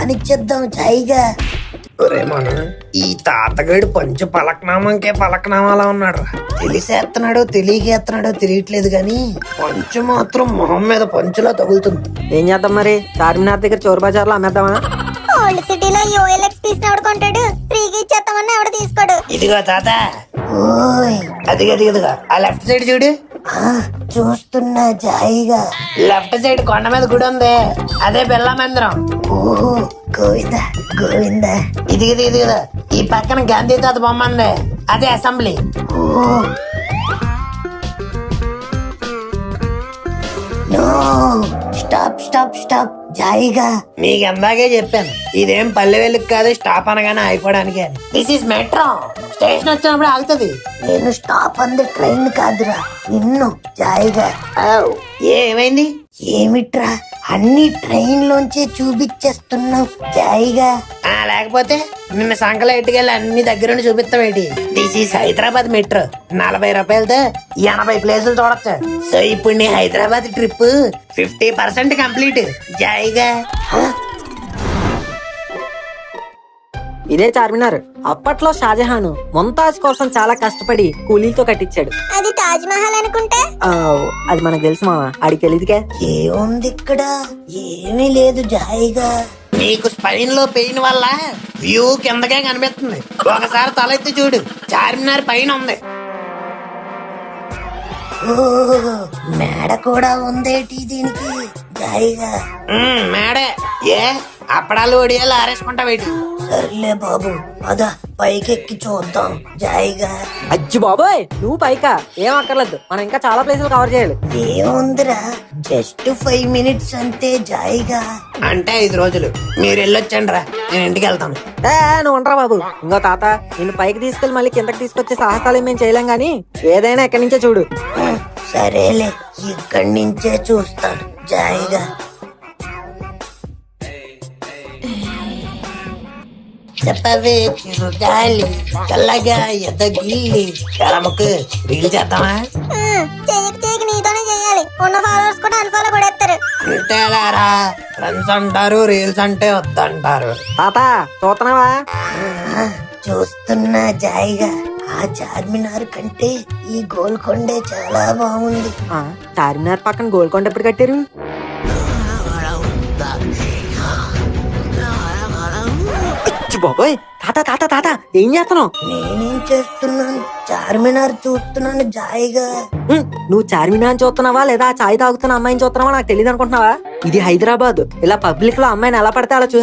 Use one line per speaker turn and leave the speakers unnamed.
కానిచ్చేద్దాం జాయిగా.
మన ఈ తాతగాడు పంచు పలకనామంకే పలకనామాలా ఉన్నాడు. తెలిసేస్తున్నాడో తెలియకేస్తున్నాడో తెలియట్లేదు గాని పంచు మాత్రం మొహం మీద పంచులా తగులుతుంది.
ఏం చేద్దాం మరి? చార్మినార్ దగ్గర చోరు బజార్లో అమ్మేద్దామా?
ఓల్డ్ సిటీలో యూఎల్ఎక్స్ పీస్ ఎవడు కొంటాడు? ఫ్రీగా ఇచ్చేస్తామని ఎవడు తీసుకోడు.
ఇదిగో తాత,
ఓయ్
అదిగదిగదిగా ఆ లెఫ్ట్ సైడ్ చూడు.
చూస్తున్నా జాయిగా.
లెఫ్ట్ సైడ్ కొండ మీద గుడి ఉంది, అదే బిర్లా మందిరం.
ఓహో గోవిందా గోవిందా.
ఇదిగదా ఈ పక్కన గాంధీ తాత బొమ్మ ఉంది, అదే assembly.
Oh no, stop stop stop జాయిగా.
నీకు ఎందాకే చెప్పాను, ఇదేం పల్లె వెలుగు కాదు, స్టాప్ అనగానే ఆగిపోవడానికి అని. దిస్ ఇస్ మెట్రో, స్టేషన్ వచ్చినప్పుడు ఆగుతుంది.
నేను స్టాప్ అంది ట్రైన్ కాదురా, నిన్ను జాయిగా.
ఏమైంది?
ఏమిట్రా అన్ని ట్రైన్ లోంచే చూపించేస్తున్నావు జాయిగా.
లేకపోతే నిన్న సంకలో ఎట్టుకెళ్ళి అన్ని దగ్గర చూపిస్తామేటి. దిస్ ఈస్ హైదరాబాద్ మెట్రో, 40 రూపాయలతో 80 ప్లేసులు చూడొచ్చు. సో ఇప్పుడు నీ హైదరాబాద్ ట్రిప్ 50% కంప్లీట్ జాయిగా.
ఇదే చార్మినార్. అప్పట్లో షాజహాన్ ముంతాజ్ కోసం చాలా కష్టపడి కూలీలతో కట్టించాడు.
అది తాజ్ మహల్ అనుకుంటా.
అది మనకు తెలుసు మావా, ఆడికి తెలియదుకే.
ఏముంది ఇక్కడ? ఏమీ లేదు జాయిగా.
నీకు స్పైన్ లో పెయిన్ వల్ల వ్యూ కిందకే కనిపిస్తుంది. ఒకసారి తలెత్తి చూడు, చార్మినార్ పైన ఉంది.
ఓ మేడ కూడా ఉందేటి దీనికి జాయిగా.
మేడే ఏ అప్పడాలు ఒడియాలు ఆరేసుకుంటావేటి?
సర్లే బాబు, పద పైకెక్కి చూద్దాం జాయిగా.
అజ్జి బాబోయ్, నువ్వు పైకా ఏం అక్కర్లేదు, మనం ఇంకా చాలా ప్లేసులు కవర్ చేయాలి.
ఏముందిరా, జస్ట్ 5 minutes అంతే జాయిగా.
అంటే 5 రోజులు. మీరు వెళ్ళొచ్చండి రా, నేను ఇంటికి వెళ్తాను.
నువ్వు ఉండరా బాబు. ఇంకో తాత, నిన్ను పైకి తీసుకెళ్లి మళ్ళీ కిందకి తీసుకొచ్చే సాహసాలు మేము చేయలేం గానీ ఏదైనా ఎక్కడి నుంచే చూడు.
సరేలే, ఇక్కడి నుంచే చూస్తాను జాయిగా.
చెప్పవే చిరుగాలి చల్లగా ఎదగిల్లి. కలముకు రీల్ చేద్దామా?
చేయక నీతోనే చేయాలి. ఉన్న ఫాలోవర్స్ కూడా అన్ఫాలో కొడేస్తారు.
అంతేలారా, ఫ్రెండ్స్ అంటారు, రీల్స్ అంటే వద్దంటారు.
తాత చూస్తున్నావా?
చూస్తున్నా జాయిగా. ఆ చార్మినార్ కంటే ఈ గోల్కొండే చాలా బాగుంది.
చార్మినార్ పక్కన గోల్కొండ ఎప్పుడు కట్టారు? బాబోయ్, తాత తాత తాత ఏం చేస్తున్నావు?
నేనేం చేస్తున్నాను? చార్మినార్ చూస్తున్నాను జాయిగా.
నువ్వు చార్మినార్ చూస్తున్నావా లేదా చాయ్ తాగుతున్న అమ్మాయిని చూస్తున్నావా నాకు తెలియదు అనుకుంటున్నావా? ఇది హైదరాబాద్. ఇలా పబ్లిక్ లో అమ్మాయిని ఎలా పడితే అలా